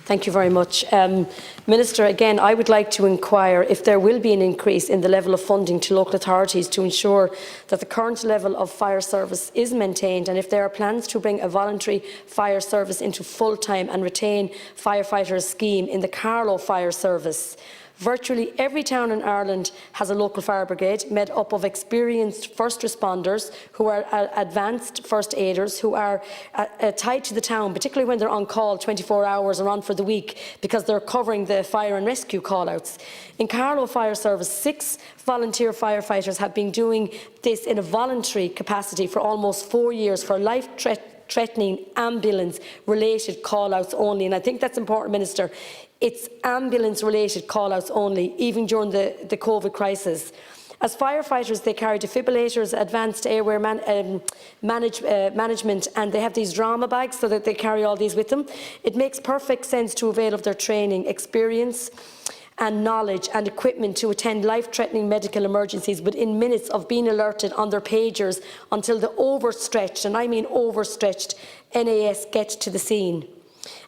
Thank you very much. Minister, again, I would like to inquire if there will be an increase in the level of funding to local authorities to ensure that the current level of fire service is maintained, and if there are plans to bring a voluntary fire service into full-time and retain firefighters scheme in the Carlow Fire Service. Virtually every town in Ireland has a local fire brigade made up of experienced first responders who are advanced first aiders who are tied to the town, particularly when they're on call 24 hours or on for the week, because they're covering the fire and rescue call-outs. In Carlow Fire Service, 6 volunteer firefighters have been doing this in a voluntary capacity for almost 4 years for life-threatening ambulance-related call-outs only. And I think that's important, Minister. It's ambulance-related call-outs only, even during the COVID crisis. As firefighters, they carry defibrillators, advanced airway management, and they have these drama bags so that they carry all these with them. It makes perfect sense to avail of their training, experience and knowledge and equipment to attend life-threatening medical emergencies within minutes of being alerted on their pagers until the overstretched, and I mean overstretched, NAS get to the scene.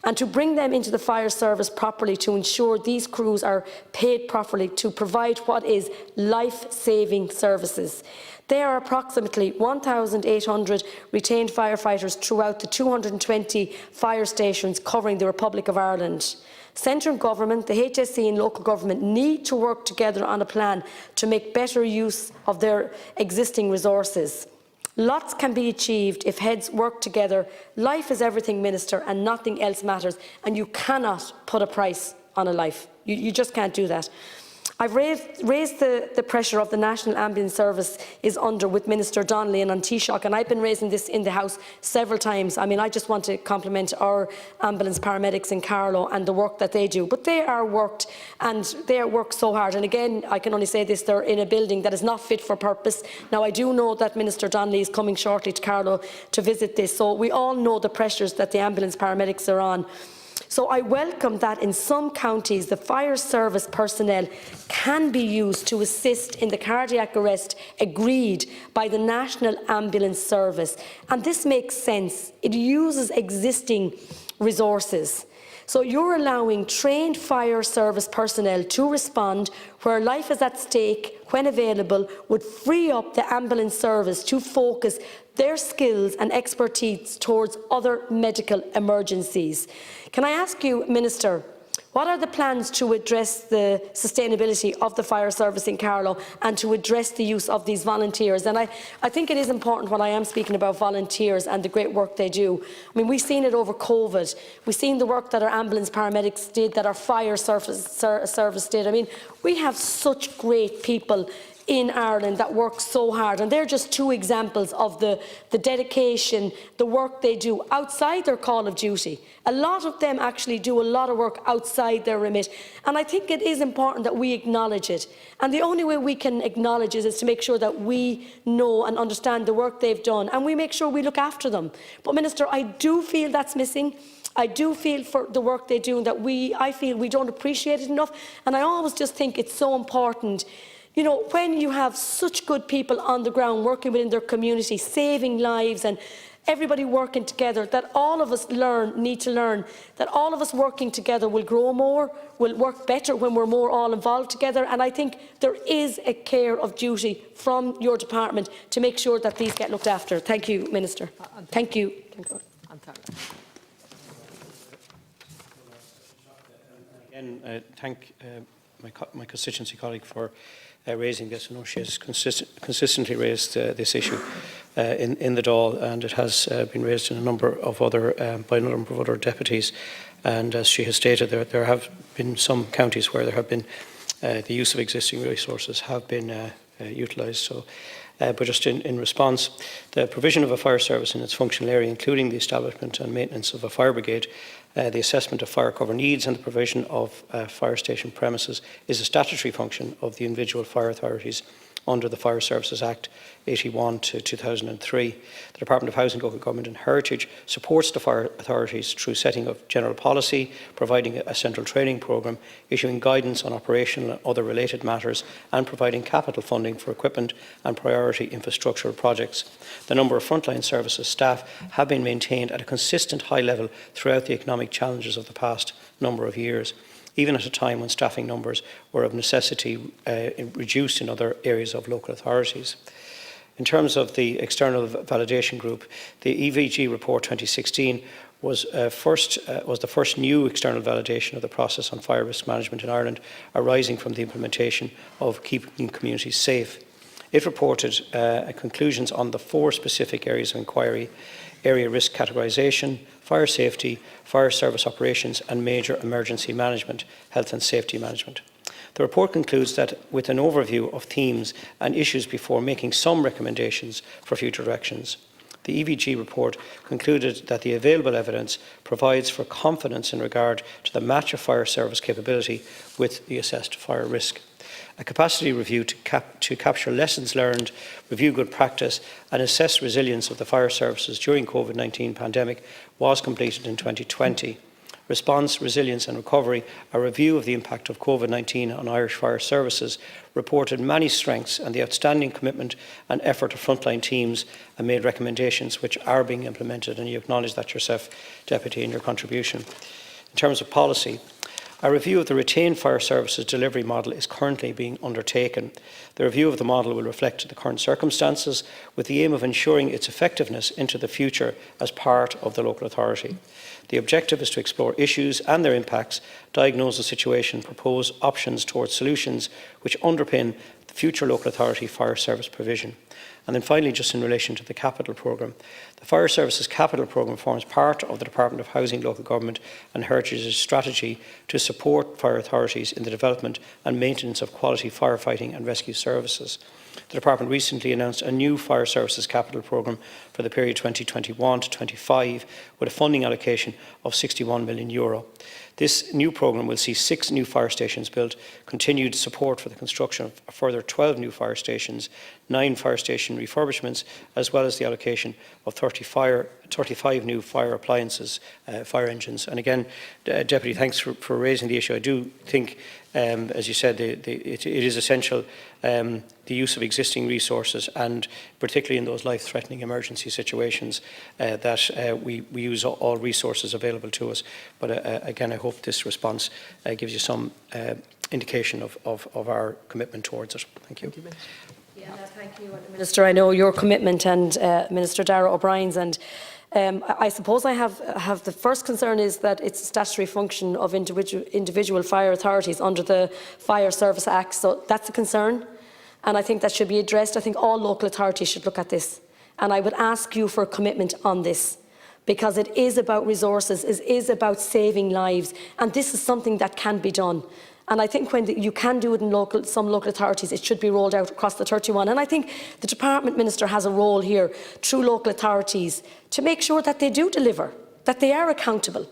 And to bring them into the fire service properly to ensure these crews are paid properly to provide what is life-saving services. There are approximately 1,800 retained firefighters throughout the 220 fire stations covering the Republic of Ireland. Central government, the HSE and local government need to work together on a plan to make better use of their existing resources. Lots can be achieved if heads work together. Life is everything, Minister, and nothing else matters, and you cannot put a price on a life. You just can't do that. I've raised the pressure of the National Ambulance Service is under with Minister Donnelly and on Taoiseach, and I've been raising this in the House several times. I mean, I just want to compliment our ambulance paramedics in Carlow and the work that they do. But they are worked, and they are worked so hard. And again, I can only say this, they're in a building that is not fit for purpose. Now, I do know that Minister Donnelly is coming shortly to Carlow to visit this, so we all know the pressures that the ambulance paramedics are on. So I welcome that in some counties the fire service personnel can be used to assist in the cardiac arrest agreed by the National Ambulance Service. And this makes sense. It uses existing resources. So you're allowing trained fire service personnel to respond where life is at stake when available, would free up the ambulance service to focus their skills and expertise towards other medical emergencies. Can I ask you, Minister, what are the plans to address the sustainability of the fire service in Carlow and to address the use of these volunteers? And I think it is important when I am speaking about volunteers and the great work they do. I mean, we've seen it over COVID. We've seen the work that our ambulance paramedics did, that our fire service did. I mean, we have such great people in Ireland that work so hard, and they're just 2 examples of the dedication, the work they do outside their call of duty. A lot of them actually do a lot of work outside their remit, and I think it is important that we acknowledge it. And the only way we can acknowledge it is to make sure that we know and understand the work they've done, and we make sure we look after them. But Minister, I do feel that's missing. I do feel for the work they do, and that I feel we don't appreciate it enough. And I always just think it's so important. You know, when you have such good people on the ground working within their community, saving lives, and everybody working together, that all of us need to learn that all of us working together will grow more, will work better when we're more all involved together. And I think there is a care of duty from your department to make sure that these get looked after. Thank you, Minister. Thank you. Again, thank my constituency colleague for raising this. I know she has consistently raised this issue in the Dáil, and it has been raised in a number of other by a number of other deputies. And as she has stated, there have been some counties where there have been the use of existing resources have been utilised. So, but just in response, the provision of a fire service in its functional area, including the establishment and maintenance of a fire brigade, the assessment of fire cover needs and the provision of fire station premises is a statutory function of the individual fire authorities under the Fire Services Act 81 to 2003. The Department of Housing, Local Government and Heritage supports the fire authorities through setting of general policy, providing a central training programme, issuing guidance on operational and other related matters, and providing capital funding for equipment and priority infrastructural projects. The number of frontline services staff have been maintained at a consistent high level throughout the economic challenges of the past number of years, even at a time when staffing numbers were of necessity reduced in other areas of local authorities. In terms of the external validation group, the EVG report 2016 was the first new external validation of the process on fire risk management in Ireland, arising from the implementation of keeping communities safe. It reported conclusions on the 4 specific areas of inquiry: area risk categorisation, fire safety, fire service operations and major emergency management, health and safety management. The report concludes that with an overview of themes and issues before making some recommendations for future directions. The EVG report concluded that the available evidence provides for confidence in regard to the match of fire service capability with the assessed fire risk. A capacity review to capture lessons learned, review good practice and assess resilience of the fire services during COVID-19 pandemic was completed in 2020. Response, Resilience and Recovery, a review of the impact of COVID-19 on Irish fire services, reported many strengths and the outstanding commitment and effort of frontline teams, and made recommendations which are being implemented, and you acknowledge that yourself, Deputy, in your contribution. In terms of policy, a review of the retained fire services delivery model is currently being undertaken. The review of the model will reflect the current circumstances with the aim of ensuring its effectiveness into the future as part of the local authority. The objective is to explore issues and their impacts, diagnose the situation, propose options towards solutions which underpin the future local authority fire service provision. And then finally, just in relation to the capital programme, the Fire Services Capital Programme forms part of the Department of Housing, Local Government and Heritage's strategy to support fire authorities in the development and maintenance of quality firefighting and rescue services. The Department recently announced a new Fire Services Capital Programme for the period 2021 to 25 with a funding allocation of €61 million. This new programme will see 6 new fire stations built, continued support for the construction of a further 12 new fire stations, 9 fire station refurbishments, as well as the allocation of 35 new fire appliances, fire engines. And again, Deputy, thanks for raising the issue. I do think, as you said, it is essential, the use of existing resources, and particularly in those life-threatening emergency situations, that we use all resources available to us. But again, I hope this response gives you some indication of our commitment towards it. Thank you. Thank you, Minister. I know your commitment and Minister Darragh O'Brien's, and I suppose I have the first concern is that it's a statutory function of individual fire authorities under the Fire Service Act, so that's a concern, and I think that should be addressed. I think all local authorities should look at this, and I would ask you for a commitment on this, because it is about resources, it is about saving lives, and this is something that can be done. And I think when you can do it in some local authorities, it should be rolled out across the 31. And I think the Department Minister has a role here through local authorities to make sure that they do deliver, that they are accountable.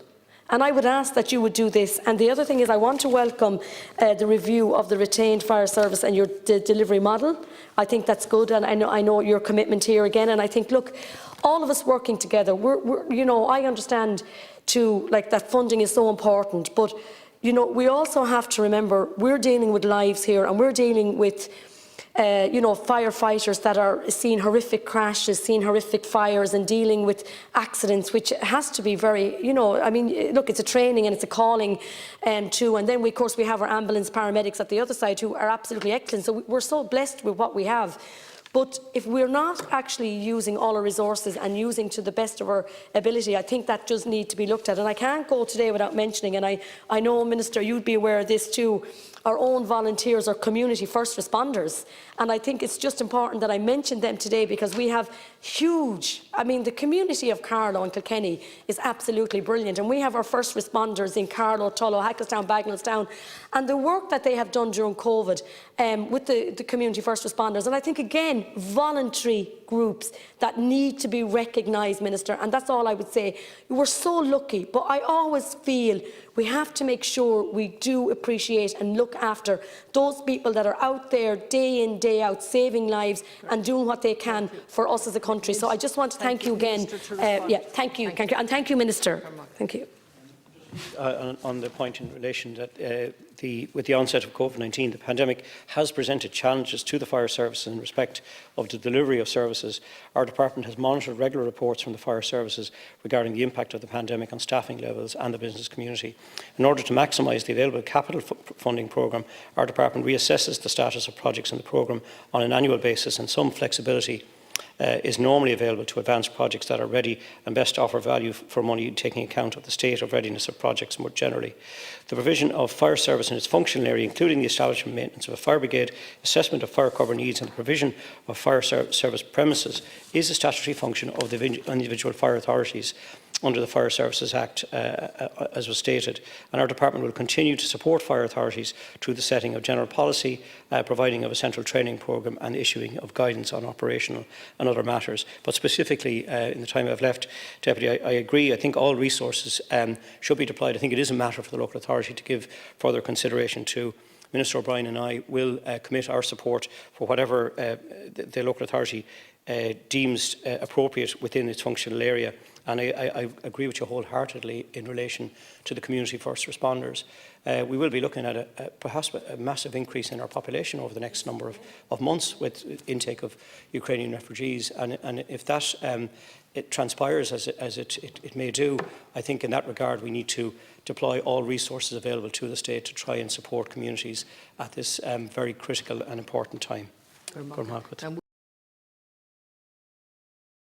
And I would ask that you would do this. And the other thing is I want to welcome the review of the retained fire service and your delivery model. I think that's good, and I know your commitment here again. And I think, look, all of us working together, I understand too, like, that funding is so important, but we also have to remember we're dealing with lives here, and we're dealing with, firefighters that are seeing horrific crashes, seeing horrific fires, and dealing with accidents, which has to be very, look, it's a training and it's a calling too. And then, of course, we have our ambulance paramedics at the other side who are absolutely excellent. So we're so blessed with what we have. But if we're not actually using all our resources and using to the best of our ability, I think that does need to be looked at. And I can't go today without mentioning, and I know, Minister, you'd be aware of this too, our own volunteers, our community first responders. And I think it's just important that I mention them today, because we have huge, the community of Carlow and Kilkenny is absolutely brilliant. And we have our first responders in Carlow, Tullow, Hacklestown, Bagnallstown, and the work that they have done during COVID with the community first responders. And I think, again, again, voluntary groups that need to be recognised, Minister, and that's all I would say. We're so lucky, but I always feel we have to make sure we do appreciate and look after those people that are out there day in, day out, saving lives and doing what they can for us as a country. So I just want to thank you again. Thank you, and thank you, Minister. Thank you. On the point in relation that with the onset of COVID-19, the pandemic has presented challenges to the fire services in respect of the delivery of services. Our department has monitored regular reports from the fire services regarding the impact of the pandemic on staffing levels and the business community. In order to maximise the available capital funding programme, our department reassesses the status of projects in the programme on an annual basis, and some flexibility is normally available to advance projects that are ready and best offer value for money, taking account of the state of readiness of projects more generally. The provision of fire service in its functional area, including the establishment and maintenance of a fire brigade, assessment of fire cover needs and the provision of fire service premises, is a statutory function of the individual fire authorities under the Fire Services Act, as was stated, and our department will continue to support fire authorities through the setting of general policy, providing of a central training programme and issuing of guidance on operational and other matters. But specifically, in the time I've left, Deputy, I agree. I think all resources should be deployed. I think it is a matter for the local authority to give further consideration to. Minister O'Brien and I will commit our support for whatever the local authority deems appropriate within its functional area. And I agree with you wholeheartedly in relation to the community first responders. We will be looking at perhaps a massive increase in our population over the next number of months with intake of Ukrainian refugees. And if that it transpires as it may do, I think in that regard we need to deploy all resources available to the state to try and support communities at this very critical and important time.